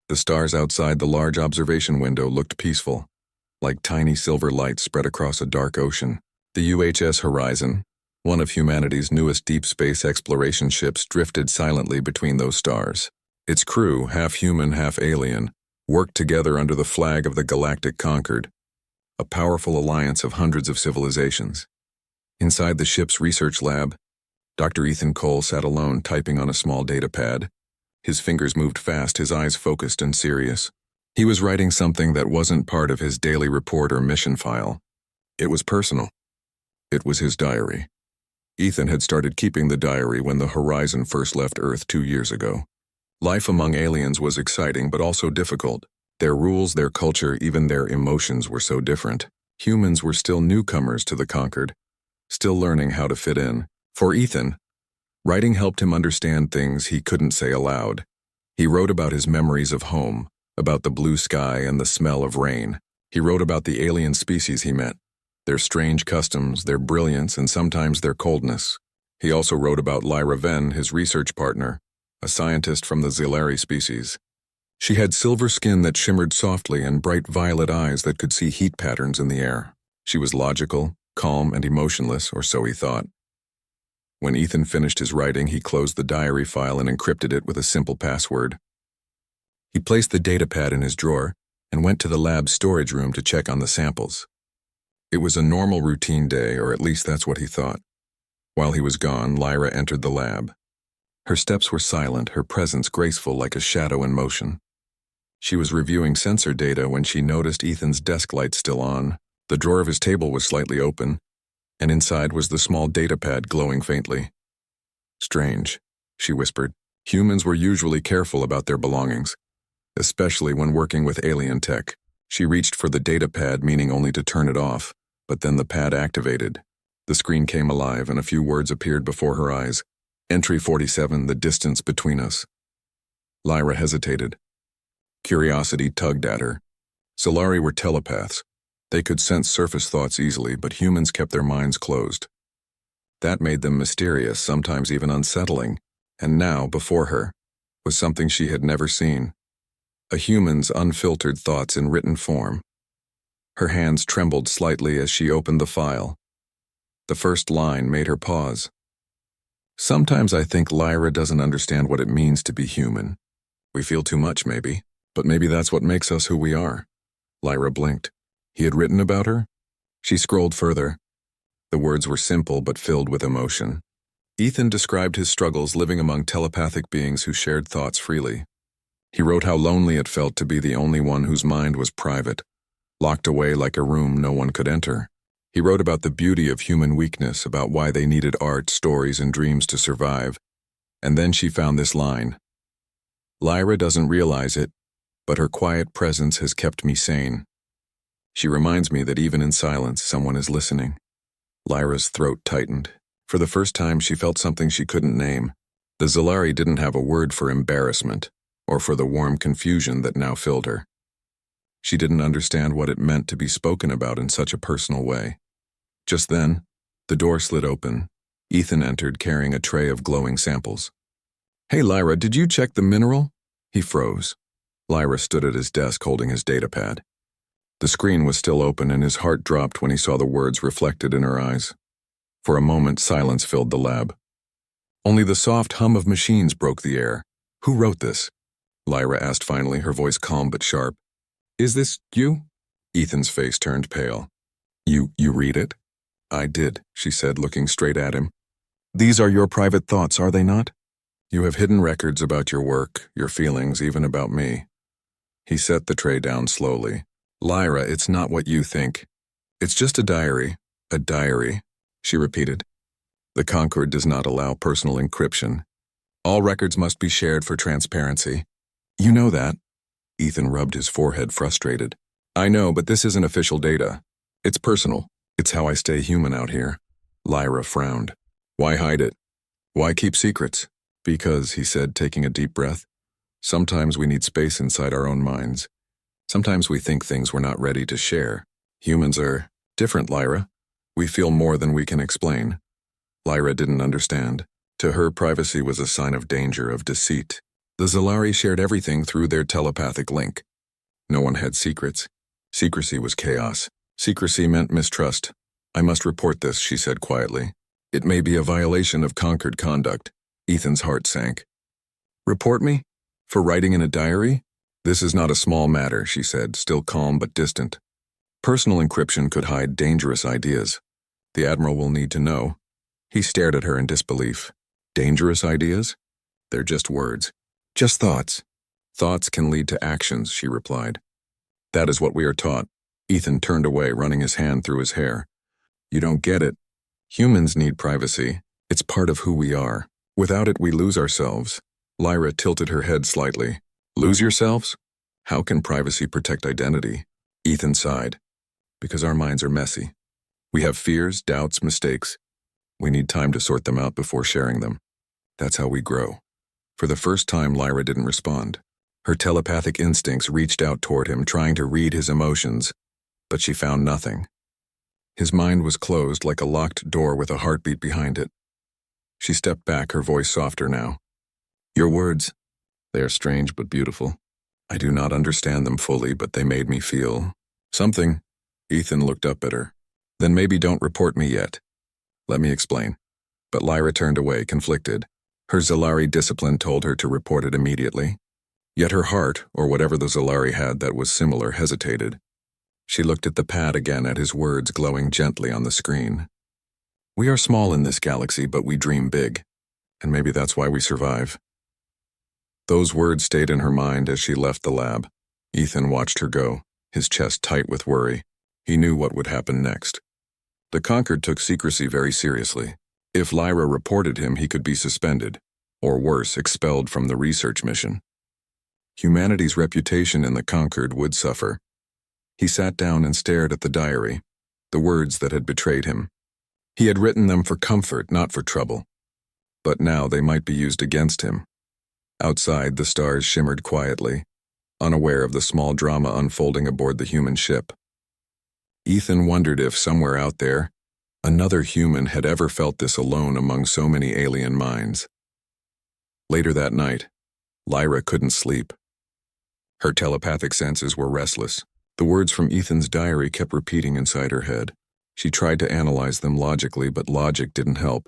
The stars outside the large observation window looked peaceful, like tiny silver lights spread across a dark ocean. The UHS Horizon, one of humanity's newest deep space exploration ships, drifted silently between those stars. Its crew, half human, half alien, worked together under the flag of the Galactic Concord, a powerful alliance of hundreds of civilizations. Inside the ship's research lab, Dr. Ethan Cole sat alone typing on a small data pad. His fingers moved fast, his eyes focused and serious. He was writing something that wasn't part of his daily report or mission file. It was personal. It was his diary. Ethan had started keeping the diary when the Horizon first left Earth 2 years ago. Life among aliens was exciting but also difficult. Their rules, their culture, even their emotions were so different. Humans were still newcomers to the Concord, still learning how to fit in. For Ethan, writing helped him understand things he couldn't say aloud. He wrote about his memories of home, about the blue sky and the smell of rain. He wrote about the alien species he met, their strange customs, their brilliance, and sometimes their coldness. He also wrote about Lyra Venn, his research partner, a scientist from the Zilari species. She had silver skin that shimmered softly and bright violet eyes that could see heat patterns in the air. She was logical, calm, and emotionless, or so he thought. When Ethan finished his writing, he closed the diary file and encrypted it with a simple password. He placed the datapad in his drawer and went to the lab's storage room to check on the samples. It was a normal routine day, or at least that's what he thought. While he was gone, Lyra entered the lab. Her steps were silent, her presence graceful like a shadow in motion. She was reviewing sensor data when she noticed Ethan's desk light still on. The drawer of his table was slightly open, and inside was the small datapad glowing faintly. "Strange," she whispered. Humans were usually careful about their belongings, especially when working with alien tech. She reached for the datapad, meaning only to turn it off, but then the pad activated. The screen came alive and a few words appeared before her eyes. "Entry 47, the distance between us." Lyra hesitated. Curiosity tugged at her. Zilari were telepaths. They could sense surface thoughts easily, but humans kept their minds closed. That made them mysterious, sometimes even unsettling, and now, before her, was something she had never seen. A human's unfiltered thoughts in written form. Her hands trembled slightly as she opened the file. The first line made her pause. "Sometimes I think Lyra doesn't understand what it means to be human. We feel too much, maybe, but maybe that's what makes us who we are." Lyra blinked. He had written about her? She scrolled further. The words were simple but filled with emotion. Ethan described his struggles living among telepathic beings who shared thoughts freely. He wrote how lonely it felt to be the only one whose mind was private, locked away like a room no one could enter. He wrote about the beauty of human weakness, about why they needed art, stories, and dreams to survive. And then she found this line. "Lyra doesn't realize it, but her quiet presence has kept me sane. She reminds me that even in silence, someone is listening." Lyra's throat tightened. For the first time, she felt something she couldn't name. The Zilari didn't have a word for embarrassment, or for the warm confusion that now filled her. She didn't understand what it meant to be spoken about in such a personal way. Just then, the door slid open. Ethan entered carrying a tray of glowing samples. "Hey Lyra, did you check the mineral?" He froze. Lyra stood at his desk holding his datapad. The screen was still open and his heart dropped when he saw the words reflected in her eyes. For a moment, silence filled the lab. Only the soft hum of machines broke the air. "Who wrote this?" Lyra asked finally, her voice calm but sharp. "Is this you?" Ethan's face turned pale. You read it?" "I did," she said, looking straight at him. "These are your private thoughts, are they not? You have hidden records about your work, your feelings, even about me." He set the tray down slowly. "Lyra, it's not what you think. It's just a diary, she repeated. "The Concord does not allow personal encryption. All records must be shared for transparency. You know that." Ethan rubbed his forehead, frustrated. "I know, but this isn't official data. It's personal. It's how I stay human out here." Lyra frowned. "Why hide it? Why keep secrets?" "Because," he said, taking a deep breath, "sometimes we need space inside our own minds. Sometimes we think things we're not ready to share. Humans are different, Lyra. We feel more than we can explain." Lyra didn't understand. To her, privacy was a sign of danger, of deceit. The Zalari shared everything through their telepathic link. No one had secrets. Secrecy was chaos. Secrecy meant mistrust. I must report this, she said quietly. It may be a violation of conquered conduct. Ethan's heart sank. Report me? For writing in a diary? This is not a small matter, she said, still calm but distant. Personal encryption could hide dangerous ideas. The Admiral will need to know. He stared at her in disbelief. Dangerous ideas? They're just words. Just thoughts. Thoughts can lead to actions, she replied. That is what we are taught. Ethan turned away, running his hand through his hair. You don't get it. Humans need privacy. It's part of who we are. Without it, we lose ourselves. Lyra tilted her head slightly. Lose yourselves? How can privacy protect identity? Ethan sighed. Because our minds are messy. We have fears, doubts, mistakes. We need time to sort them out before sharing them. That's how we grow. For the first time, Lyra didn't respond. Her telepathic instincts reached out toward him, trying to read his emotions, but she found nothing. His mind was closed like a locked door with a heartbeat behind it. She stepped back, her voice softer now. Your words, they are strange but beautiful. I do not understand them fully, but they made me feel something. Ethan looked up at her. Then maybe don't report me yet. Let me explain. But Lyra turned away, conflicted. Her Zalari discipline told her to report it immediately. Yet her heart, or whatever the Zalari had that was similar, hesitated. She looked at the pad again, at his words glowing gently on the screen. We are small in this galaxy, but we dream big. And maybe that's why we survive. Those words stayed in her mind as she left the lab. Ethan watched her go, his chest tight with worry. He knew what would happen next. The Conquered took secrecy very seriously. If Lyra reported him, he could be suspended, or worse, expelled from the research mission. Humanity's reputation in the Conquered would suffer. He sat down and stared at the diary, the words that had betrayed him. He had written them for comfort, not for trouble. But now they might be used against him. Outside, the stars shimmered quietly, unaware of the small drama unfolding aboard the human ship. Ethan wondered if, somewhere out there, another human had ever felt this alone among so many alien minds. Later that night, Lyra couldn't sleep. Her telepathic senses were restless. The words from Ethan's diary kept repeating inside her head. She tried to analyze them logically, but logic didn't help.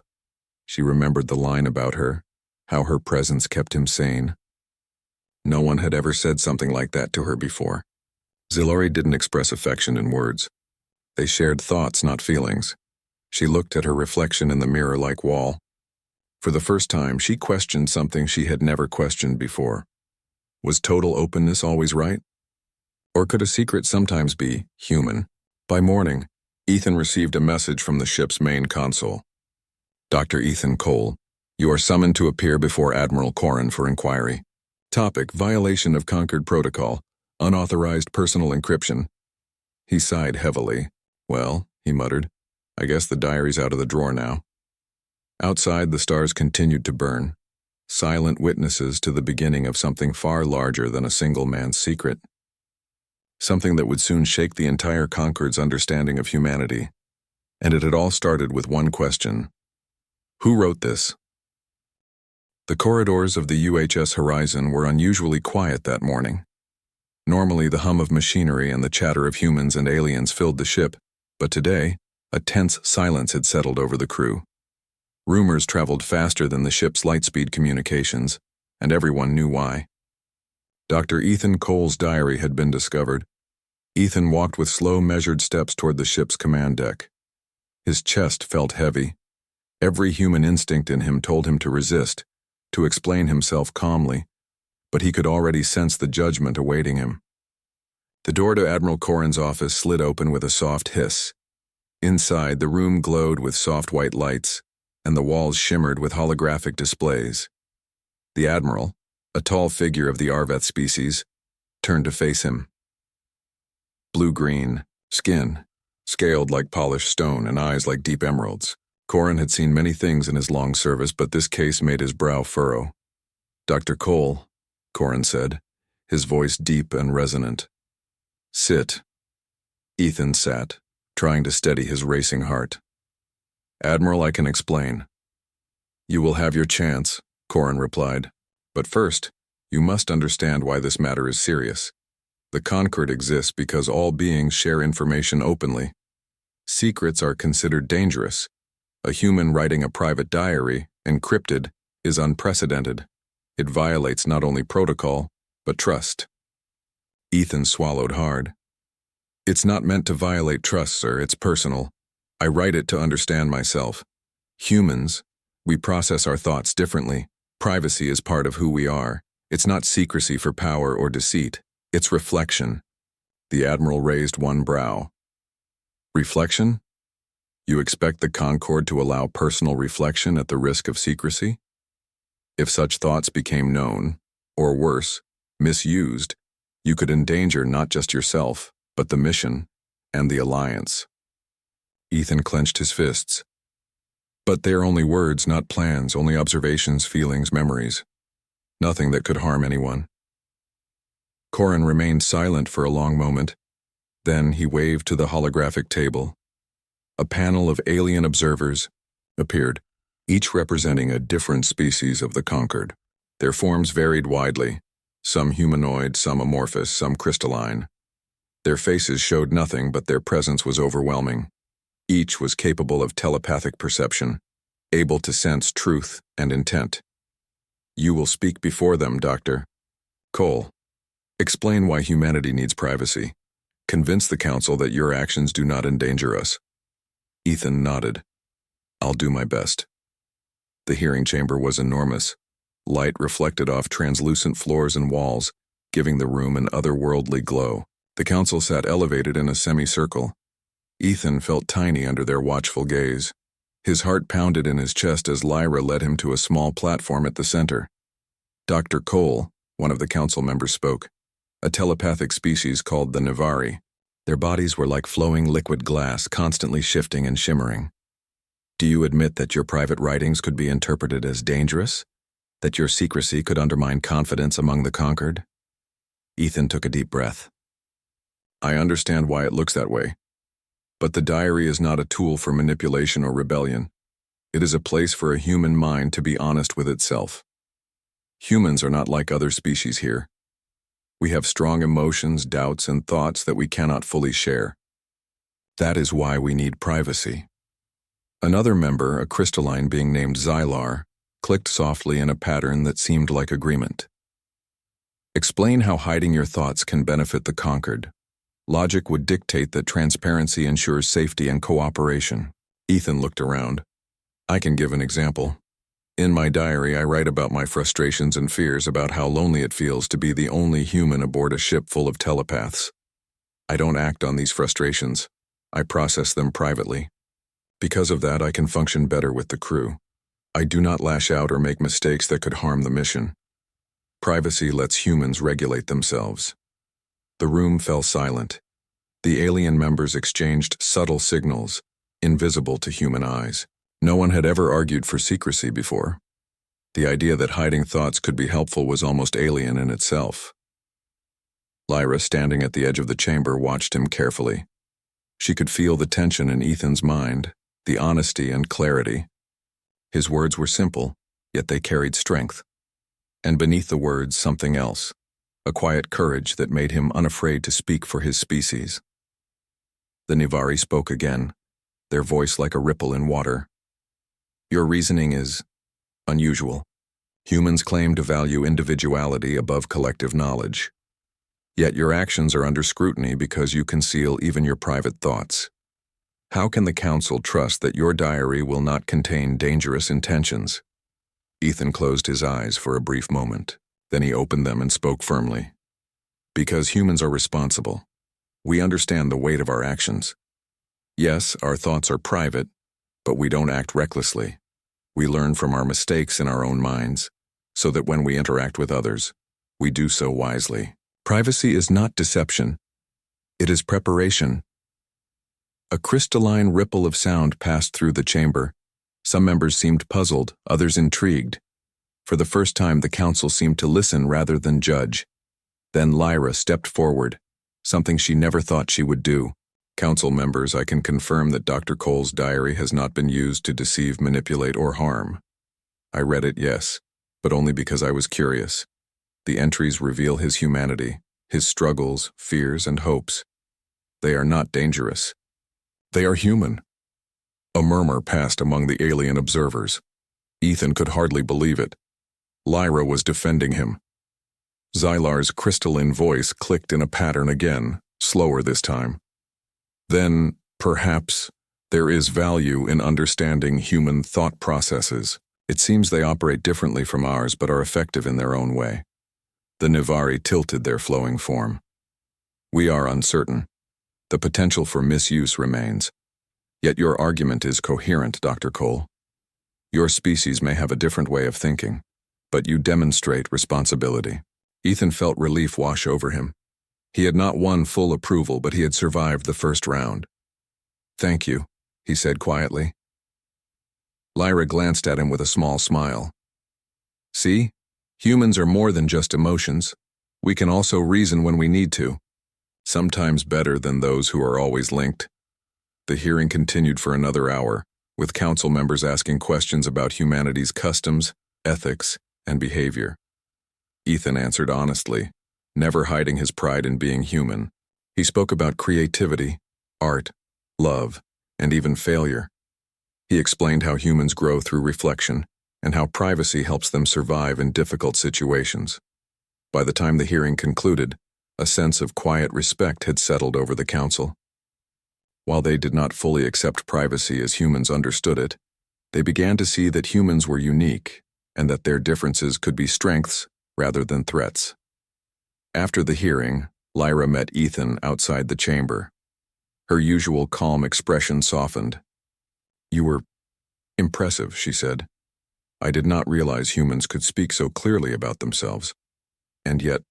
She remembered the line about her, how her presence kept him sane. No one had ever said something like that to her before. Zalari didn't express affection in words. They shared thoughts, not feelings. She looked at her reflection in the mirror-like wall. For the first time, she questioned something she had never questioned before. Was total openness always right? Or could a secret sometimes be human? By morning, Ethan received a message from the ship's main console. Dr. Ethan Cole, you are summoned to appear before Admiral Corrin for inquiry. Topic: violation of Conquered Protocol, unauthorized personal encryption. He sighed heavily. Well, he muttered, I guess the diary's out of the drawer now. Outside, the stars continued to burn, silent witnesses to the beginning of something far larger than a single man's secret. Something that would soon shake the entire Conquered's understanding of humanity. And it had all started with one question. Who wrote this? The corridors of the UHS Horizon were unusually quiet that morning. Normally, the hum of machinery and the chatter of humans and aliens filled the ship, but today, a tense silence had settled over the crew. Rumors traveled faster than the ship's lightspeed communications, and everyone knew why. Dr. Ethan Cole's diary had been discovered. Ethan walked with slow, measured steps toward the ship's command deck. His chest felt heavy. Every human instinct in him told him to resist, to explain himself calmly, but he could already sense the judgment awaiting him. The door to Admiral Corrin's office slid open with a soft hiss. Inside, the room glowed with soft white lights, and the walls shimmered with holographic displays. The Admiral, a tall figure of the Arveth species, turned to face him. Blue-green, skin, scaled like polished stone and eyes like deep emeralds. Corrin had seen many things in his long service, but this case made his brow furrow. Dr. Cole, Corrin said, his voice deep and resonant. Sit. Ethan sat, trying to steady his racing heart. Admiral, I can explain. You will have your chance, Corrin replied. But first, You must understand why this matter is serious. The Concord exists because all beings share information openly. Secrets are considered dangerous. A human writing a private diary, encrypted, is unprecedented. It violates not only protocol, but trust. Ethan swallowed hard. It's not meant to violate trust, sir. It's personal. I write it to understand myself. Humans, we process our thoughts differently. Privacy is part of who we are. It's not secrecy for power or deceit. It's reflection. The Admiral raised one brow. Reflection? You expect the Concord to allow personal reflection at the risk of secrecy? If such thoughts became known, or worse, misused, you could endanger not just yourself, but the mission and the Alliance. Ethan clenched his fists. But they are only words, not plans, only observations, feelings, memories. Nothing that could harm anyone. Corin remained silent for a long moment. Then he waved to the holographic table. A panel of alien observers appeared, each representing a different species of the Concord. Their forms varied widely, some humanoid, some amorphous, some crystalline. Their faces showed nothing, but their presence was overwhelming. Each was capable of telepathic perception, able to sense truth and intent. You will speak before them, Doctor. Cole, explain why humanity needs privacy. Convince the Council that your actions do not endanger us. Ethan nodded. I'll do my best. The hearing chamber was enormous. Light reflected off translucent floors and walls, giving the room an otherworldly glow. The Council sat elevated in a semicircle. Ethan felt tiny under their watchful gaze. His heart pounded in his chest as Lyra led him to a small platform at the center. Dr. Cole, one of the Council members, spoke. A telepathic species called the Nivari. Their bodies were like flowing liquid glass, constantly shifting and shimmering. Do you admit that your private writings could be interpreted as dangerous? That your secrecy could undermine confidence among the conquered? Ethan took a deep breath. I understand why it looks that way. But the diary is not a tool for manipulation or rebellion. It is a place for a human mind to be honest with itself. Humans are not like other species here. We have strong emotions, doubts, and thoughts that we cannot fully share. That is why we need privacy. Another member, a crystalline being named Xylar, clicked softly in a pattern that seemed like agreement. Explain how hiding your thoughts can benefit the conquered. Logic would dictate that transparency ensures safety and cooperation. Ethan looked around. I can give an example. In my diary, I write about my frustrations and fears about how lonely it feels to be the only human aboard a ship full of telepaths. I don't act on these frustrations. I process them privately. Because of that, I can function better with the crew. I do not lash out or make mistakes that could harm the mission. Privacy lets humans regulate themselves. The room fell silent. The alien members exchanged subtle signals, invisible to human eyes. No one had ever argued for secrecy before. The idea that hiding thoughts could be helpful was almost alien in itself. Lyra, standing at the edge of the chamber, watched him carefully. She could feel the tension in Ethan's mind, the honesty and clarity. His words were simple, yet they carried strength. And beneath the words, something else, a quiet courage that made him unafraid to speak for his species. The Nivari spoke again, their voice like a ripple in water. Your reasoning is unusual. Humans claim to value individuality above collective knowledge. Yet your actions are under scrutiny because you conceal even your private thoughts. How can the Council trust that your diary will not contain dangerous intentions? Ethan closed his eyes for a brief moment. Then he opened them and spoke firmly. Because humans are responsible. We understand the weight of our actions. Yes, our thoughts are private, but we don't act recklessly. We learn from our mistakes in our own minds, so that when we interact with others, we do so wisely. Privacy is not deception. It is preparation. A crystalline ripple of sound passed through the chamber. Some members seemed puzzled, others intrigued. For the first time, the Council seemed to listen rather than judge. Then Lyra stepped forward, something she never thought she would do. Council members, I can confirm that Dr. Cole's diary has not been used to deceive, manipulate, or harm. I read it, yes, but only because I was curious. The entries reveal his humanity, his struggles, fears, and hopes. They are not dangerous. They are human. A murmur passed among the alien observers. Ethan could hardly believe it. Lyra was defending him. Xylar's crystalline voice clicked in a pattern again, slower this time. Then, perhaps, there is value in understanding human thought processes. It seems they operate differently from ours but are effective in their own way. The Nivari tilted their flowing form. We are uncertain. The potential for misuse remains. Yet your argument is coherent, Dr. Cole. Your species may have a different way of thinking, but you demonstrate responsibility. Ethan felt relief wash over him. He had not won full approval, but he had survived the first round. Thank you, he said quietly. Lyra glanced at him with a small smile. See? Humans are more than just emotions. We can also reason when we need to. Sometimes better than those who are always linked. The hearing continued for another hour, with council members asking questions about humanity's customs, ethics, and behavior. Ethan answered honestly, never hiding his pride in being human. He spoke about creativity, art, love, and even failure. He explained how humans grow through reflection, and how privacy helps them survive in difficult situations. By the time the hearing concluded, a sense of quiet respect had settled over the council. While they did not fully accept privacy as humans understood it, they began to see that humans were unique, and that their differences could be strengths rather than threats. After the hearing, Lyra met Ethan outside the chamber. Her usual calm expression softened. You were impressive, she said. I did not realize humans could speak so clearly about themselves. And yet,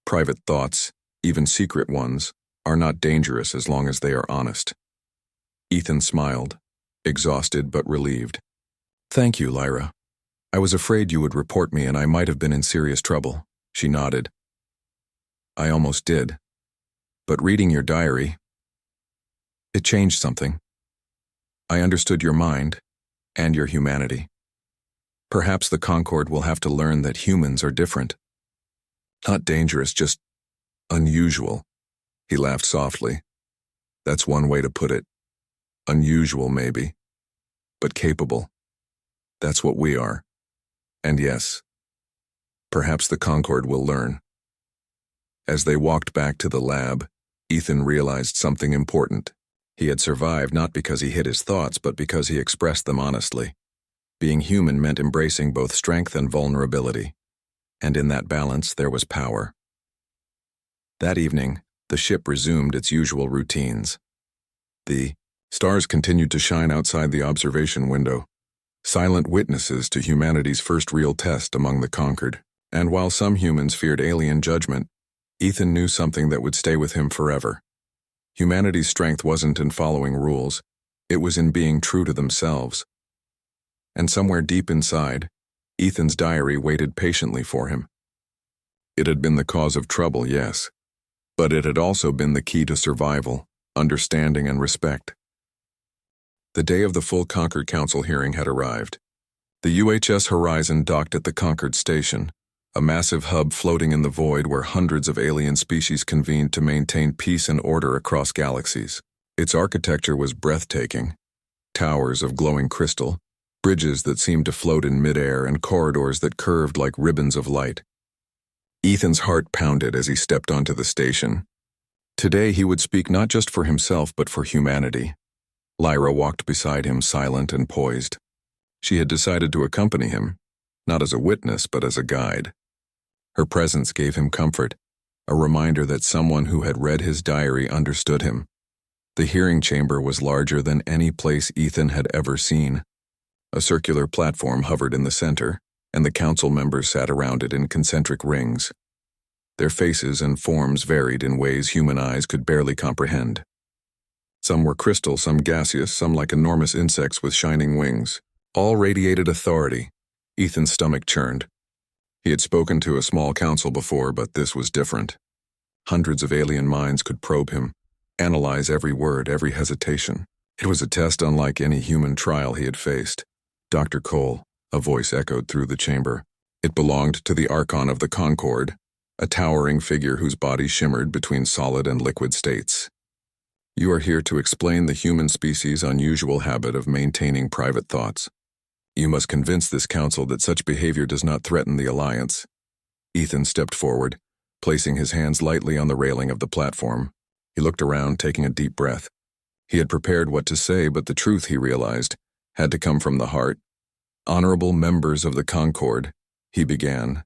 private thoughts, even secret ones, are not dangerous as long as they are honest. Ethan smiled, exhausted but relieved. Thank you, Lyra. I was afraid you would report me and I might have been in serious trouble, she nodded. I almost did. But reading your diary, it changed something. I understood your mind and your humanity. Perhaps the Concord will have to learn that humans are different. Not dangerous, just unusual. He laughed softly. That's one way to put it. Unusual, maybe, but capable. That's what we are. And yes, perhaps the Concord will learn. As they walked back to the lab, Ethan realized something important. He had survived not because he hid his thoughts, but because he expressed them honestly. Being human meant embracing both strength and vulnerability. And in that balance, there was power. That evening, the ship resumed its usual routines. The stars continued to shine outside the observation window, silent witnesses to humanity's first real test among the conquered. And while some humans feared alien judgment, Ethan knew something that would stay with him forever. Humanity's strength wasn't in following rules, it was in being true to themselves. And somewhere deep inside, Ethan's diary waited patiently for him. It had been the cause of trouble, yes, but it had also been the key to survival, understanding, and respect. The day of the full Concord Council hearing had arrived. The UHS Horizon docked at the Concord station, a massive hub floating in the void where hundreds of alien species convened to maintain peace and order across galaxies. Its architecture was breathtaking. Towers of glowing crystal, bridges that seemed to float in midair, and corridors that curved like ribbons of light. Ethan's heart pounded as he stepped onto the station. Today he would speak not just for himself but for humanity. Lyra walked beside him, silent and poised. She had decided to accompany him, not as a witness but as a guide. Her presence gave him comfort, a reminder that someone who had read his diary understood him. The hearing chamber was larger than any place Ethan had ever seen. A circular platform hovered in the center, and the council members sat around it in concentric rings. Their faces and forms varied in ways human eyes could barely comprehend. Some were crystal, some gaseous, some like enormous insects with shining wings. All radiated authority. Ethan's stomach churned. He had spoken to a small council before, but this was different. Hundreds of alien minds could probe him, analyze every word, every hesitation. It was a test unlike any human trial he had faced. Dr. Cole, a voice echoed through the chamber. It belonged to the Archon of the Concord, a towering figure whose body shimmered between solid and liquid states. You are here to explain the human species' unusual habit of maintaining private thoughts. You must convince this council that such behavior does not threaten the Alliance. Ethan stepped forward, placing his hands lightly on the railing of the platform. He looked around, taking a deep breath. He had prepared what to say, but the truth, he realized, had to come from the heart. "Honorable members of the Concord," he began,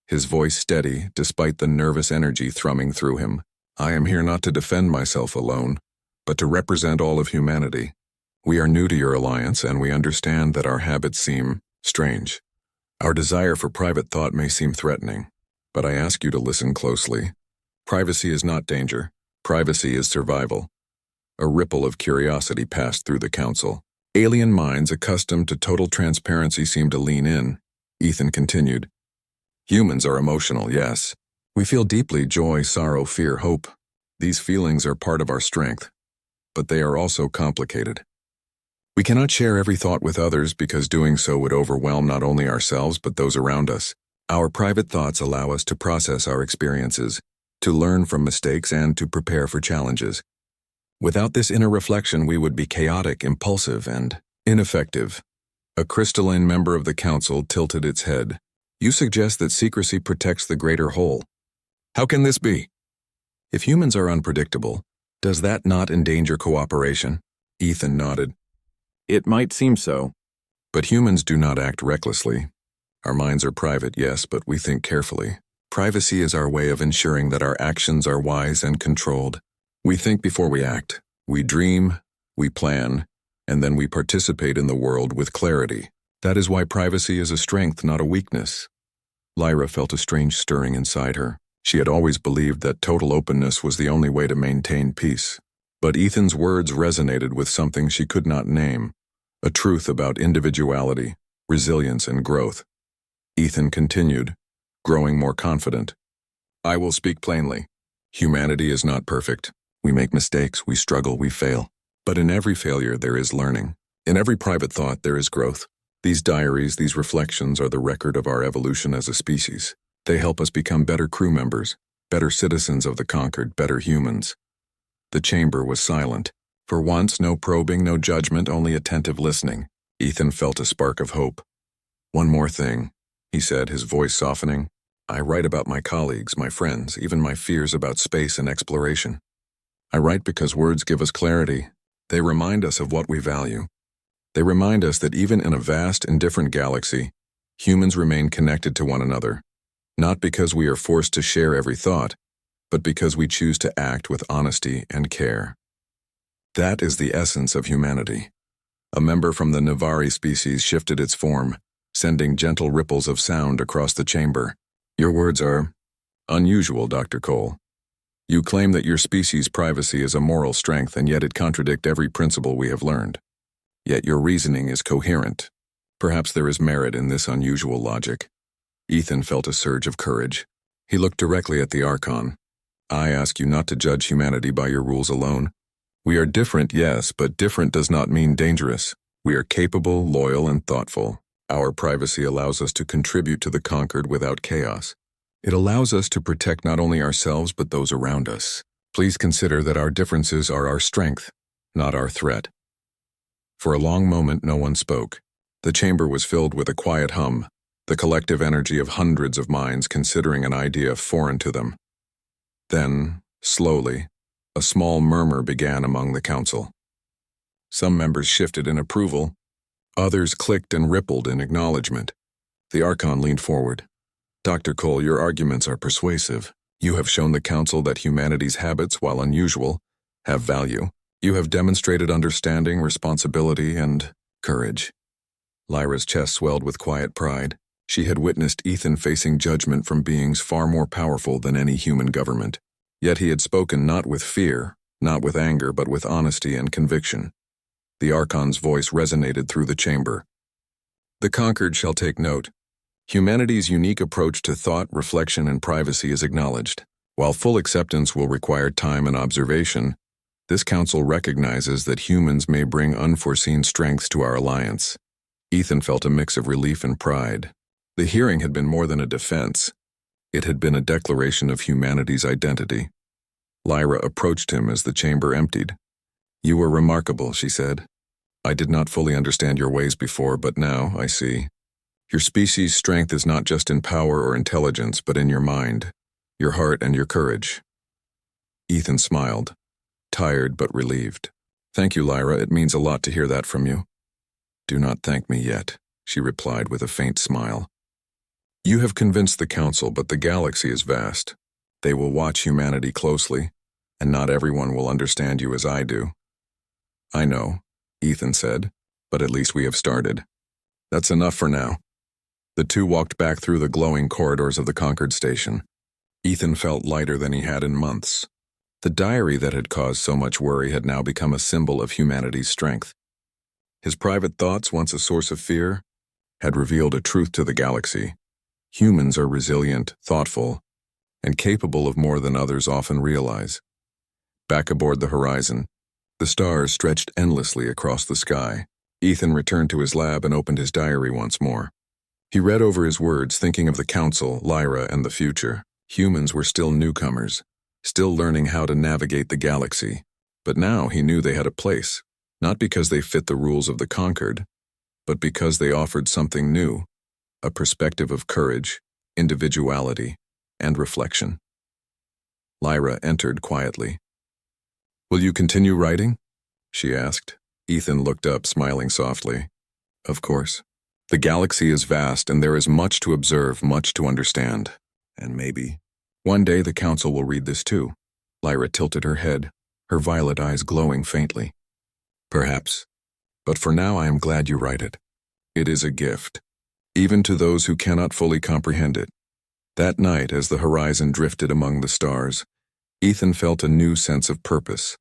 his voice steady despite the nervous energy thrumming through him. "I am here not to defend myself alone, but to represent all of humanity. We are new to your alliance, and we understand that our habits seem strange. Our desire for private thought may seem threatening, but I ask you to listen closely. Privacy is not danger. Privacy is survival." A ripple of curiosity passed through the council. Alien minds accustomed to total transparency seemed to lean in. Ethan continued. "Humans are emotional, yes. We feel deeply: joy, sorrow, fear, hope. These feelings are part of our strength, but they are also complicated. We cannot share every thought with others because doing so would overwhelm not only ourselves but those around us. Our private thoughts allow us to process our experiences, to learn from mistakes, and to prepare for challenges. Without this inner reflection, we would be chaotic, impulsive, and ineffective." A crystalline member of the council tilted its head. "You suggest that secrecy protects the greater whole. How can this be? If humans are unpredictable, does that not endanger cooperation?" Ethan nodded. "It might seem so. But humans do not act recklessly. Our minds are private, yes, but we think carefully. Privacy is our way of ensuring that our actions are wise and controlled. We think before we act. We dream, we plan, and then we participate in the world with clarity. That is why privacy is a strength, not a weakness." Lyra felt a strange stirring inside her. She had always believed that total openness was the only way to maintain peace. But Ethan's words resonated with something she could not name, a truth about individuality, resilience, and growth. Ethan continued, growing more confident. "I will speak plainly. Humanity is not perfect. We make mistakes, we struggle, we fail. But in every failure there is learning. In every private thought there is growth. These diaries, these reflections are the record of our evolution as a species. They help us become better crew members, better citizens of the Concord, better humans." The chamber was silent. For once, no probing, no judgment, only attentive listening. Ethan felt a spark of hope. "One more thing," he said, his voice softening. "I write about my colleagues, my friends, even my fears about space and exploration. I write because words give us clarity. They remind us of what we value. They remind us that even in a vast and different galaxy, humans remain connected to one another, not because we are forced to share every thought, but because we choose to act with honesty and care. That is the essence of humanity." A member from the Navari species shifted its form, sending gentle ripples of sound across the chamber. "Your words are unusual, Dr. Cole. You claim that your species' privacy is a moral strength, and yet it contradicts every principle we have learned. Yet your reasoning is coherent. Perhaps there is merit in this unusual logic." Ethan felt a surge of courage. He looked directly at the Archon. "I ask you not to judge humanity by your rules alone. We are different, yes, but different does not mean dangerous. We are capable, loyal, and thoughtful. Our privacy allows us to contribute to the Concord without chaos. It allows us to protect not only ourselves but those around us. Please consider that our differences are our strength, not our threat." For a long moment no one spoke. The chamber was filled with a quiet hum, the collective energy of hundreds of minds considering an idea foreign to them. Then, slowly, a small murmur began among the council. Some members shifted in approval, others clicked and rippled in acknowledgement. The Archon leaned forward. "Dr. Cole, your arguments are persuasive. You have shown the council that humanity's habits, while unusual, have value. You have demonstrated understanding, responsibility, and courage." Lyra's chest swelled with quiet pride. She had witnessed Ethan facing judgment from beings far more powerful than any human government. Yet he had spoken not with fear, not with anger, but with honesty and conviction. The Archon's voice resonated through the chamber. "The Conquered shall take note. Humanity's unique approach to thought, reflection, and privacy is acknowledged. While full acceptance will require time and observation, this council recognizes that humans may bring unforeseen strengths to our alliance." Ethan felt a mix of relief and pride. The hearing had been more than a defense. It had been a declaration of humanity's identity. Lyra approached him as the chamber emptied. "You were remarkable," she said. "I did not fully understand your ways before, but now I see. Your species' strength is not just in power or intelligence, but in your mind, your heart, and your courage." Ethan smiled, tired but relieved. "Thank you, Lyra. It means a lot to hear that from you." "Do not thank me yet," she replied with a faint smile. "You have convinced the Council, but the galaxy is vast. They will watch humanity closely, and not everyone will understand you as I do." "I know," Ethan said, "but at least we have started. That's enough for now." The two walked back through the glowing corridors of the Concord station. Ethan felt lighter than he had in months. The diary that had caused so much worry had now become a symbol of humanity's strength. His private thoughts, once a source of fear, had revealed a truth to the galaxy. Humans are resilient, thoughtful, and capable of more than others often realize. Back aboard the Horizon, the stars stretched endlessly across the sky. Ethan returned to his lab and opened his diary once more. He read over his words, thinking of the Council, Lyra, and the future. Humans were still newcomers, still learning how to navigate the galaxy. But now he knew they had a place, not because they fit the rules of the Conquered, but because they offered something new, a perspective of courage, individuality, and reflection. Lyra entered quietly. "Will you continue writing?" she asked. Ethan looked up, smiling softly. "Of course. The galaxy is vast, and there is much to observe, much to understand. And maybe one day the Council will read this too." Lyra tilted her head, her violet eyes glowing faintly. "Perhaps. But for now I am glad you write it. It is a gift, even to those who cannot fully comprehend it." That night, as the Horizon drifted among the stars, Ethan felt a new sense of purpose.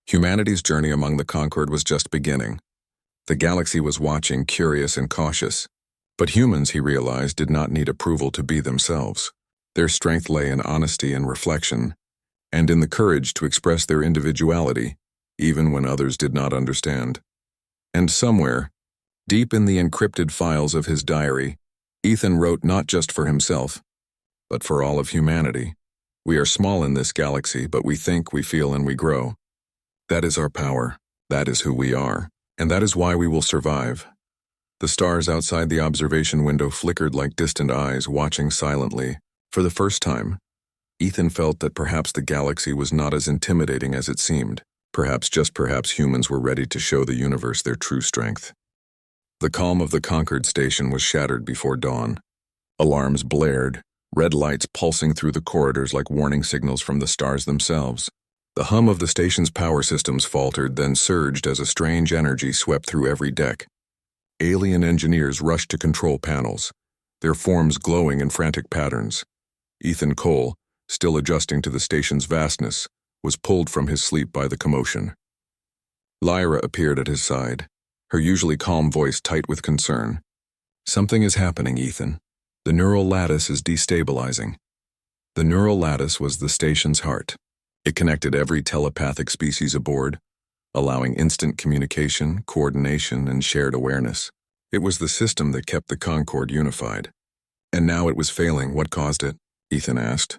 Humanity's journey among the Concord was just beginning. The galaxy was watching, curious and cautious. But humans, he realized, did not need approval to be themselves. Their strength lay in honesty and reflection, and in the courage to express their individuality, even when others did not understand. And somewhere, deep in the encrypted files of his diary, Ethan wrote not just for himself, but for all of humanity. "We are small in this galaxy, but we think, we feel, and we grow. That is our power. That is who we are. And that is why we will survive." The stars outside the observation window flickered like distant eyes, watching silently. For the first time, Ethan felt that perhaps the galaxy was not as intimidating as it seemed. Perhaps, just perhaps, humans were ready to show the universe their true strength. The calm of the Concord station was shattered before dawn. Alarms blared, red lights pulsing through the corridors like warning signals from the stars themselves. The hum of the station's power systems faltered, then surged as a strange energy swept through every deck. Alien engineers rushed to control panels, their forms glowing in frantic patterns. Ethan Cole, still adjusting to the station's vastness, was pulled from his sleep by the commotion. Lyra appeared at his side, her usually calm voice tight with concern. "Something is happening, Ethan. The neural lattice is destabilizing." The neural lattice was the station's heart. It connected every telepathic species aboard, allowing instant communication, coordination, and shared awareness. It was the system that kept the Concord unified. And now it was failing. "What caused it?" Ethan asked.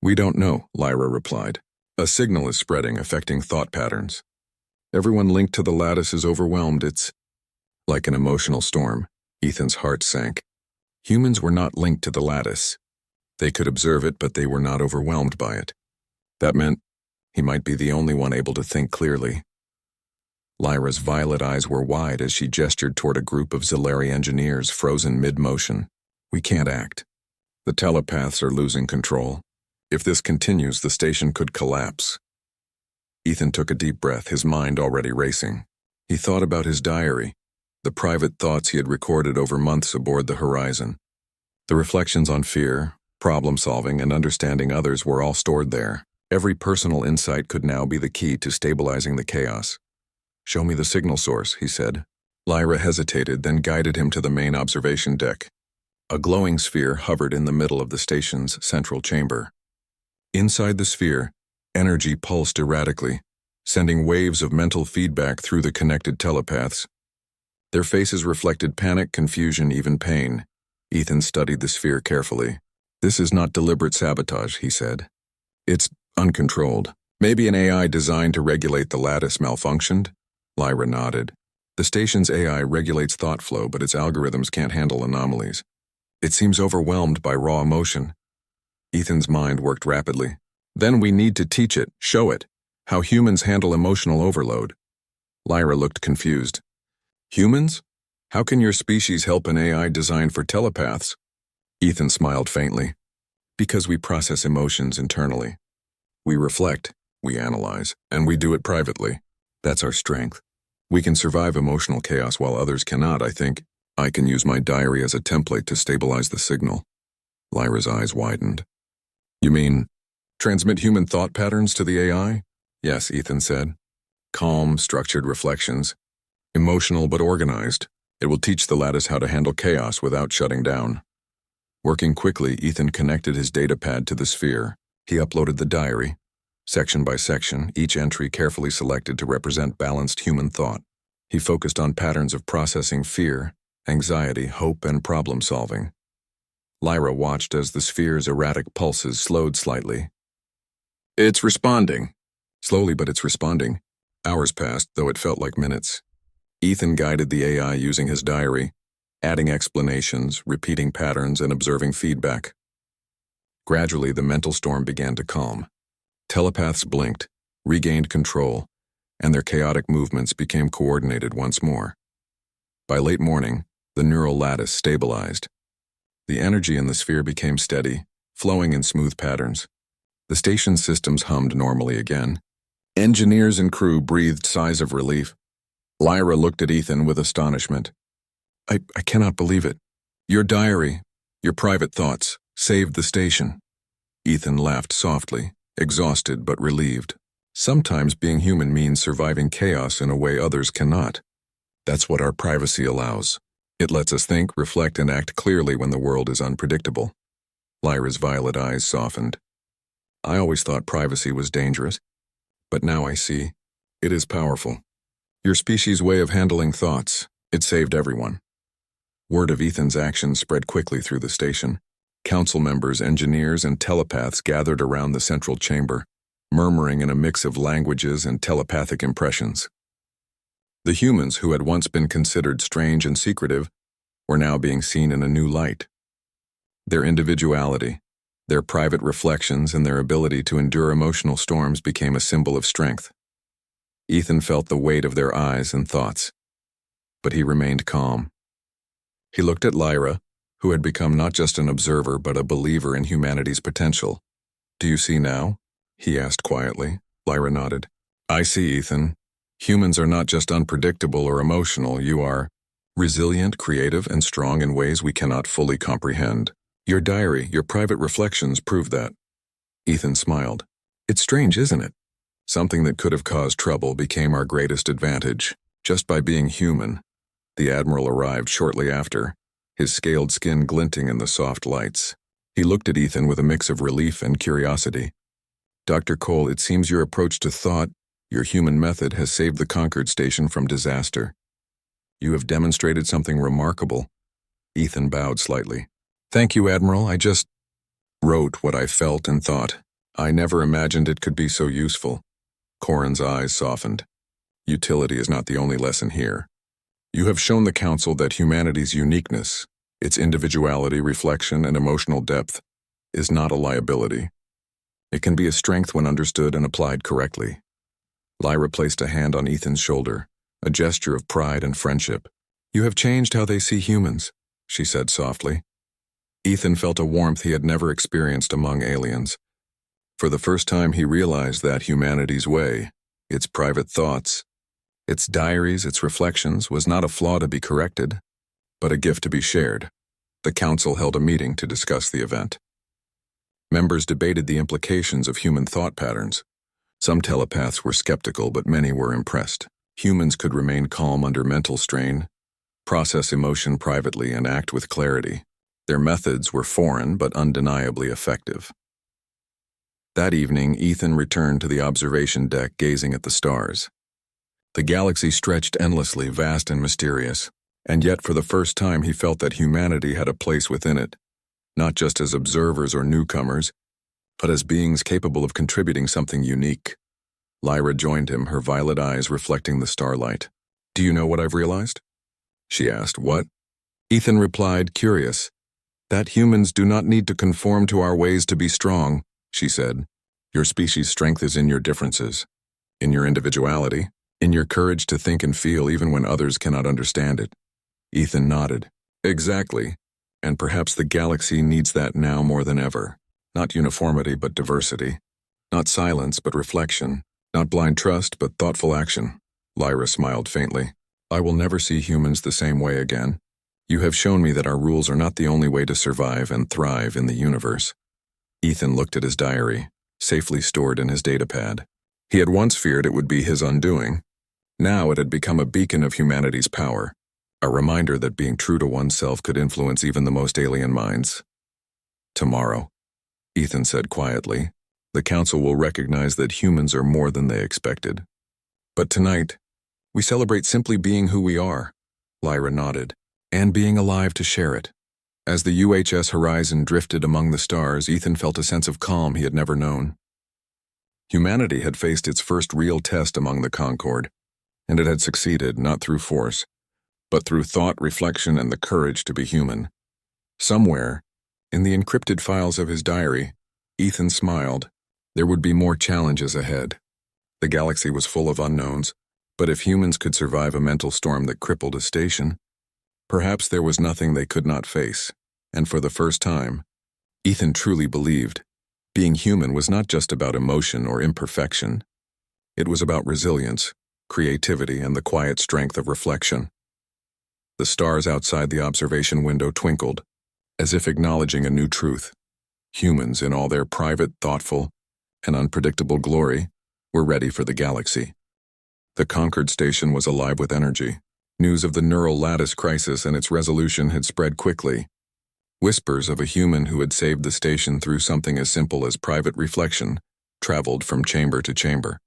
"We don't know," Lyra replied. "A signal is spreading, affecting thought patterns. Everyone linked to the lattice is overwhelmed. It's like an emotional storm." Ethan's heart sank. Humans were not linked to the lattice. They could observe it, but they were not overwhelmed by it. That meant he might be the only one able to think clearly. Lyra's violet eyes were wide as she gestured toward a group of Zilari engineers frozen mid-motion. "We can't act. The telepaths are losing control. If this continues, the station could collapse." Ethan took a deep breath, his mind already racing. He thought about his diary, the private thoughts he had recorded over months aboard the Horizon. The reflections on fear, problem-solving, and understanding others were all stored there. Every personal insight could now be the key to stabilizing the chaos. "Show me the signal source," he said. Lyra hesitated, then guided him to the main observation deck. A glowing sphere hovered in the middle of the station's central chamber. Inside the sphere, energy pulsed erratically, sending waves of mental feedback through the connected telepaths. Their faces reflected panic, confusion, even pain. Ethan studied the sphere carefully. "This is not deliberate sabotage," he said. "It's uncontrolled. Maybe an AI designed to regulate the lattice malfunctioned?" Lyra nodded. "The station's AI regulates thought flow, but its algorithms can't handle anomalies. It seems overwhelmed by raw emotion." Ethan's mind worked rapidly. "Then we need to teach it, show it, how humans handle emotional overload." Lyra looked confused. "Humans? How can your species help an AI designed for telepaths?" Ethan smiled faintly. "Because we process emotions internally. We reflect, we analyze, and we do it privately. That's our strength. We can survive emotional chaos while others cannot, I think. I can use my diary as a template to stabilize the signal." Lyra's eyes widened. "You mean, transmit human thought patterns to the AI?" "Yes," Ethan said. "Calm, structured reflections. Emotional but organized. It will teach the lattice how to handle chaos without shutting down." Working quickly, Ethan connected his datapad to the sphere. He uploaded the diary, section by section, each entry carefully selected to represent balanced human thought. He focused on patterns of processing fear, anxiety, hope, and problem-solving. Lyra watched as the sphere's erratic pulses slowed slightly. "It's responding." Slowly, but it's responding. Hours passed, though it felt like minutes. Ethan guided the AI using his diary, adding explanations, repeating patterns, and observing feedback. Gradually, the mental storm began to calm. Telepaths blinked, regained control, and their chaotic movements became coordinated once more. By late morning, the neural lattice stabilized. The energy in the sphere became steady, flowing in smooth patterns. The station's systems hummed normally again. Engineers and crew breathed sighs of relief. Lyra looked at Ethan with astonishment. I cannot believe it. Your diary, your private thoughts, saved the station." Ethan laughed softly, exhausted but relieved. "Sometimes being human means surviving chaos in a way others cannot. That's what our privacy allows. It lets us think, reflect, and act clearly when the world is unpredictable." Lyra's violet eyes softened. "I always thought privacy was dangerous, but now I see. It is powerful. Your species' way of handling thoughts, it saved everyone." Word of Ethan's actions spread quickly through the station. Council members, engineers, and telepaths gathered around the central chamber, murmuring in a mix of languages and telepathic impressions. The humans, who had once been considered strange and secretive, were now being seen in a new light. Their individuality, their private reflections, and their ability to endure emotional storms became a symbol of strength. Ethan felt the weight of their eyes and thoughts, but he remained calm. He looked at Lyra, who had become not just an observer but a believer in humanity's potential. "Do you see now?" he asked quietly. Lyra nodded. "I see, Ethan. Humans are not just unpredictable or emotional. You are resilient, creative, and strong in ways we cannot fully comprehend. Your diary, your private reflections prove that." Ethan smiled. "It's strange, isn't it? Something that could have caused trouble became our greatest advantage, just by being human." The Admiral arrived shortly after, his scaled skin glinting in the soft lights. He looked at Ethan with a mix of relief and curiosity. "Dr. Cole, it seems your approach to thought, your human method, has saved the Concord station from disaster. You have demonstrated something remarkable." Ethan bowed slightly. "Thank you, Admiral. I just wrote what I felt and thought. I never imagined it could be so useful." Corin's eyes softened. "Utility is not the only lesson here. You have shown the Council that humanity's uniqueness, its individuality, reflection, and emotional depth, is not a liability. It can be a strength when understood and applied correctly." Lyra placed a hand on Ethan's shoulder, a gesture of pride and friendship. "You have changed how they see humans," she said softly. Ethan felt a warmth he had never experienced among aliens. For the first time, he realized that humanity's way, its private thoughts, its diaries, its reflections, was not a flaw to be corrected, but a gift to be shared. The Council held a meeting to discuss the event. Members debated the implications of human thought patterns. Some telepaths were skeptical, but many were impressed. Humans could remain calm under mental strain, process emotion privately, and act with clarity. Their methods were foreign, but undeniably effective. That evening, Ethan returned to the observation deck, gazing at the stars. The galaxy stretched endlessly, vast and mysterious. And yet for the first time he felt that humanity had a place within it, not just as observers or newcomers, but as beings capable of contributing something unique. Lyra joined him, her violet eyes reflecting the starlight. "Do you know what I've realized?" she asked. "What?" Ethan replied, curious. "That humans do not need to conform to our ways to be strong," she said. "Your species' strength is in your differences, in your individuality, in your courage to think and feel even when others cannot understand it." Ethan nodded. "Exactly. And perhaps the galaxy needs that now more than ever. Not uniformity, but diversity. Not silence, but reflection. Not blind trust, but thoughtful action." Lyra smiled faintly. "I will never see humans the same way again. You have shown me that our rules are not the only way to survive and thrive in the universe." Ethan looked at his diary, safely stored in his datapad. He had once feared it would be his undoing. Now it had become a beacon of humanity's power, a reminder that being true to oneself could influence even the most alien minds. "Tomorrow," Ethan said quietly, "the Council will recognize that humans are more than they expected. But tonight, we celebrate simply being who we are." Lyra nodded. "And being alive to share it." As the UHS horizon drifted among the stars, Ethan felt a sense of calm he had never known. Humanity had faced its first real test among the Concord, and it had succeeded not through force, but through thought, reflection, and the courage to be human. Somewhere, in the encrypted files of his diary, Ethan smiled. There would be more challenges ahead. The galaxy was full of unknowns, but if humans could survive a mental storm that crippled a station, perhaps there was nothing they could not face. And for the first time, Ethan truly believed being human was not just about emotion or imperfection. It was about resilience, creativity, and the quiet strength of reflection. The stars outside the observation window twinkled, as if acknowledging a new truth. Humans, in all their private, thoughtful, and unpredictable glory, were ready for the galaxy. The Concord station was alive with energy. News of the neural lattice crisis and its resolution had spread quickly. Whispers of a human who had saved the station through something as simple as private reflection traveled from chamber to chamber.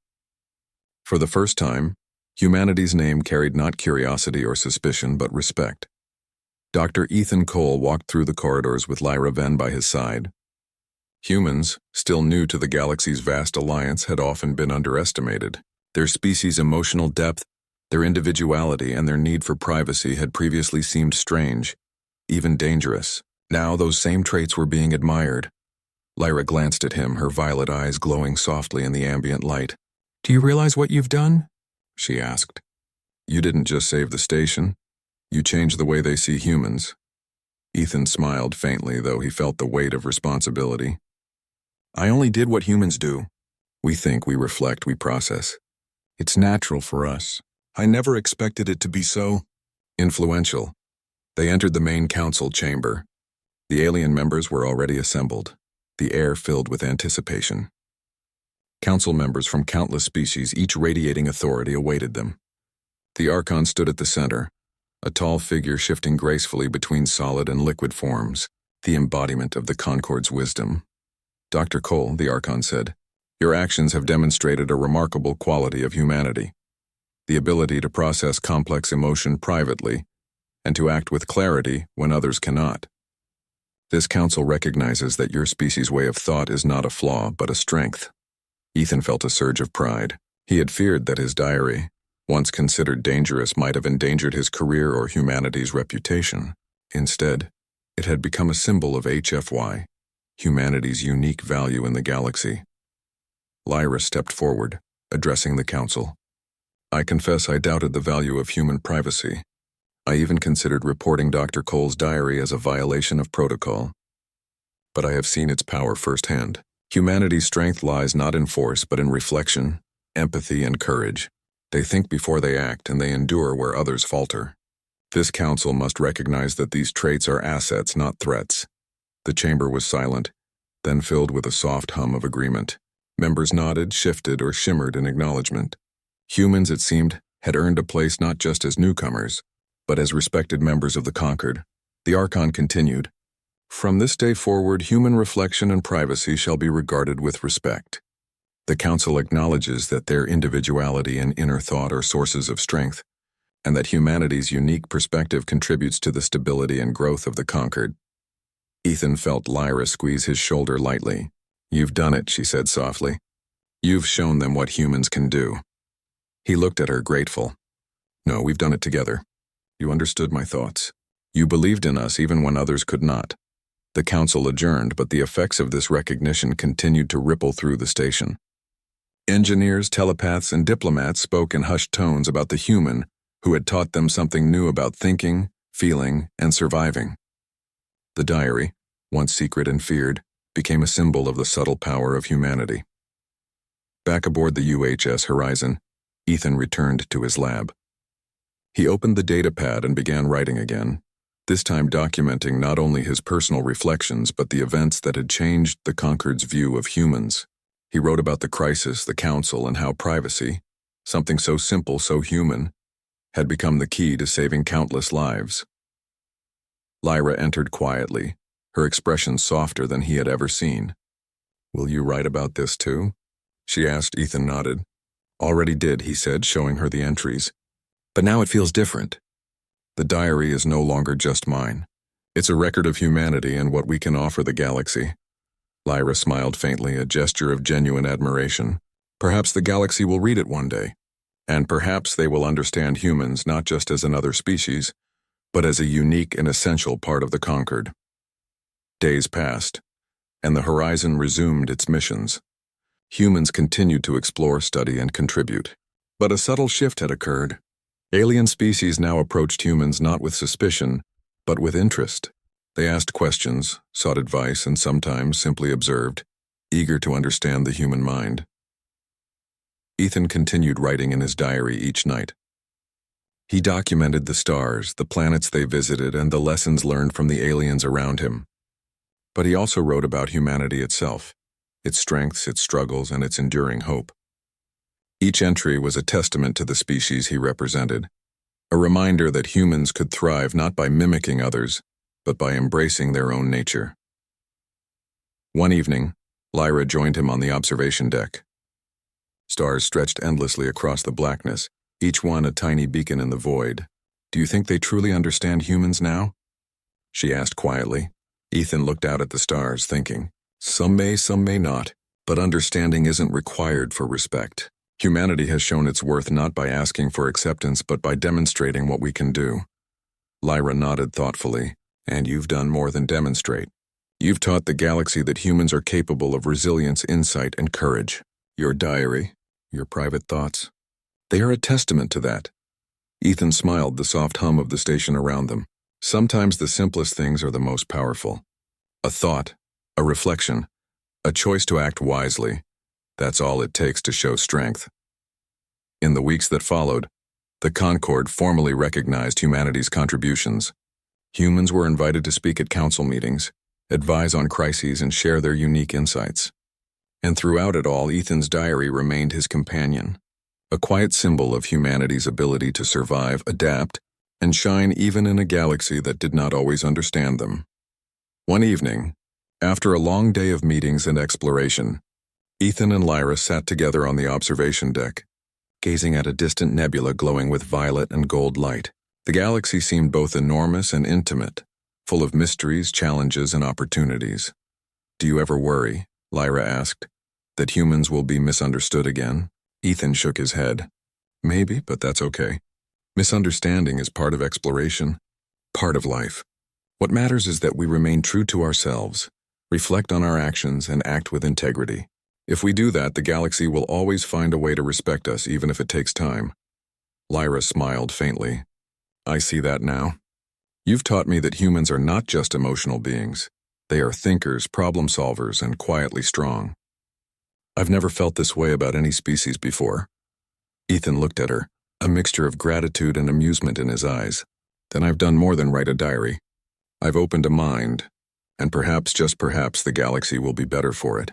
For the first time, humanity's name carried not curiosity or suspicion, but respect. Dr. Ethan Cole walked through the corridors with Lyra Venn by his side. Humans, still new to the galaxy's vast alliance, had often been underestimated. Their species' emotional depth, their individuality, and their need for privacy had previously seemed strange, even dangerous. Now those same traits were being admired. Lyra glanced at him, her violet eyes glowing softly in the ambient light. "Do you realize what you've done?" she asked. "You didn't just save the station. You changed the way they see humans." Ethan smiled faintly, though he felt the weight of responsibility. "I only did what humans do. We think, we reflect, we process. It's natural for us. I never expected it to be so influential." They entered the main council chamber. The alien members were already assembled, the air filled with anticipation. Council members from countless species, each radiating authority, awaited them. The Archon stood at the center, a tall figure shifting gracefully between solid and liquid forms, the embodiment of the Concord's wisdom. "Dr. Cole," the Archon said, "your actions have demonstrated a remarkable quality of humanity. The ability to process complex emotion privately, and to act with clarity when others cannot. This council recognizes that your species' way of thought is not a flaw, but a strength." Ethan felt a surge of pride. He had feared that his diary, once considered dangerous, might have endangered his career or humanity's reputation. Instead, it had become a symbol of HFY, humanity's unique value in the galaxy. Lyra stepped forward, addressing the council. "I confess I doubted the value of human privacy. I even considered reporting Dr. Cole's diary as a violation of protocol. But I have seen its power firsthand. Humanity's strength lies not in force, but in reflection, empathy, and courage. They think before they act, and they endure where others falter. This council must recognize that these traits are assets, not threats." The chamber was silent, then filled with a soft hum of agreement. Members nodded, shifted, or shimmered in acknowledgement. Humans, it seemed, had earned a place not just as newcomers, but as respected members of the Concord. The Archon continued, "From this day forward, human reflection and privacy shall be regarded with respect. The Council acknowledges that their individuality and inner thought are sources of strength, and that humanity's unique perspective contributes to the stability and growth of the conquered. Ethan felt Lyra squeeze his shoulder lightly. "You've done it," she said softly. "You've shown them what humans can do." He looked at her, grateful. "No, we've done it together. You understood my thoughts. You believed in us even when others could not." The council adjourned, but the effects of this recognition continued to ripple through the station. Engineers, telepaths, and diplomats spoke in hushed tones about the human who had taught them something new about thinking, feeling, and surviving. The diary, once secret and feared, became a symbol of the subtle power of humanity. Back aboard the UHS Horizon, Ethan returned to his lab. He opened the datapad and began writing again, this time documenting not only his personal reflections but the events that had changed the Conquered's view of humans. He wrote about the crisis, the council, and how privacy, something so simple, so human, had become the key to saving countless lives. Lyra entered quietly, her expression softer than he had ever seen. "Will you write about this too?" she asked. Ethan nodded. "Already did," he said, showing her the entries. "But now it feels different. The diary is no longer just mine. It's a record of humanity and what we can offer the galaxy." Lyra smiled faintly, a gesture of genuine admiration. "Perhaps the galaxy will read it one day, and perhaps they will understand humans not just as another species, but as a unique and essential part of the conquered." Days passed, and the Horizon resumed its missions. Humans continued to explore, study, and contribute. But a subtle shift had occurred. Alien species now approached humans not with suspicion, but with interest. They asked questions, sought advice, and sometimes simply observed, eager to understand the human mind. Ethan continued writing in his diary each night. He documented the stars, the planets they visited, and the lessons learned from the aliens around him. But he also wrote about humanity itself, its strengths, its struggles, and its enduring hope. Each entry was a testament to the species he represented, a reminder that humans could thrive not by mimicking others, but by embracing their own nature. One evening, Lyra joined him on the observation deck. Stars stretched endlessly across the blackness, each one a tiny beacon in the void. "Do you think they truly understand humans now?" she asked quietly. Ethan looked out at the stars, thinking, some may not, but understanding isn't required for respect. Humanity has shown its worth not by asking for acceptance, but by demonstrating what we can do. Lyra nodded thoughtfully. "And you've done more than demonstrate. You've taught the galaxy that humans are capable of resilience, insight, and courage. Your diary, your private thoughts, they are a testament to that." Ethan smiled, the soft hum of the station around them. Sometimes the simplest things are the most powerful. A thought, a reflection, a choice to act wisely. That's all it takes to show strength. In the weeks that followed, the Concord formally recognized humanity's contributions. Humans were invited to speak at council meetings, advise on crises, and share their unique insights. And throughout it all, Ethan's diary remained his companion, a quiet symbol of humanity's ability to survive, adapt, and shine even in a galaxy that did not always understand them. One evening, after a long day of meetings and exploration, Ethan and Lyra sat together on the observation deck, gazing at a distant nebula glowing with violet and gold light. The galaxy seemed both enormous and intimate, full of mysteries, challenges, and opportunities. "Do you ever worry," Lyra asked, "that humans will be misunderstood again?" Ethan shook his head. "Maybe, but that's okay. Misunderstanding is part of exploration, part of life. What matters is that we remain true to ourselves, reflect on our actions, and act with integrity. If we do that, the galaxy will always find a way to respect us, even if it takes time." Lyra smiled faintly. "I see that now. You've taught me that humans are not just emotional beings. They are thinkers, problem solvers, and quietly strong. I've never felt this way about any species before." Ethan looked at her, a mixture of gratitude and amusement in his eyes. "Then I've done more than write a diary. I've opened a mind, and perhaps, just perhaps, the galaxy will be better for it."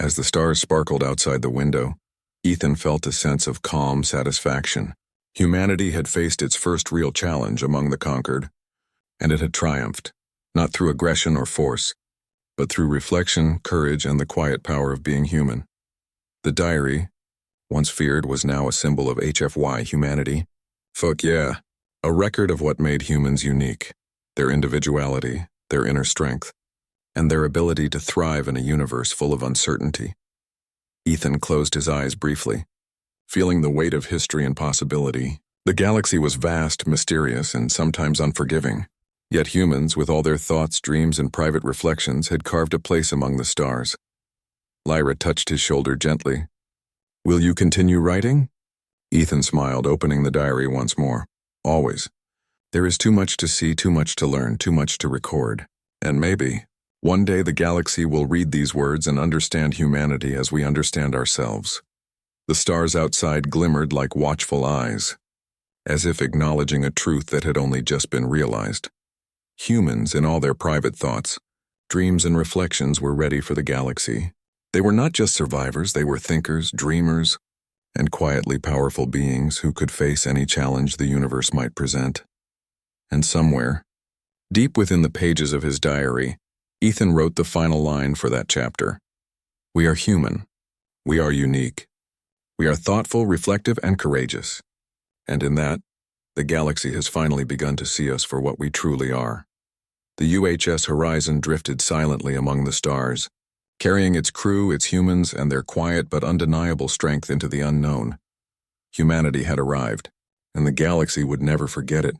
As the stars sparkled outside the window, Ethan felt a sense of calm satisfaction. Humanity had faced its first real challenge among the conquered, and it had triumphed, not through aggression or force, but through reflection, courage, and the quiet power of being human. The diary, once feared, was now a symbol of HFY humanity, Fuck yeah. A record of what made humans unique. Their individuality, their inner strength, and their ability to thrive in a universe full of uncertainty. Ethan closed his eyes briefly, feeling the weight of history and possibility. The galaxy was vast, mysterious, and sometimes unforgiving. Yet humans, with all their thoughts, dreams, and private reflections, had carved a place among the stars. Lyra touched his shoulder gently. Will you continue writing? Ethan smiled, opening the diary once more. Always. There is too much to see, too much to learn, too much to record. And maybe, one day the galaxy will read these words and understand humanity as we understand ourselves. The stars outside glimmered like watchful eyes, as if acknowledging a truth that had only just been realized. Humans, in all their private thoughts, dreams, and reflections, were ready for the galaxy. They were not just survivors, they were thinkers, dreamers, and quietly powerful beings who could face any challenge the universe might present. And somewhere, deep within the pages of his diary, Ethan wrote the final line for that chapter. We are human. We are unique. We are thoughtful, reflective, and courageous. And in that, the galaxy has finally begun to see us for what we truly are. The UHS Horizon drifted silently among the stars, carrying its crew, its humans, and their quiet but undeniable strength into the unknown. Humanity had arrived, and the galaxy would never forget it.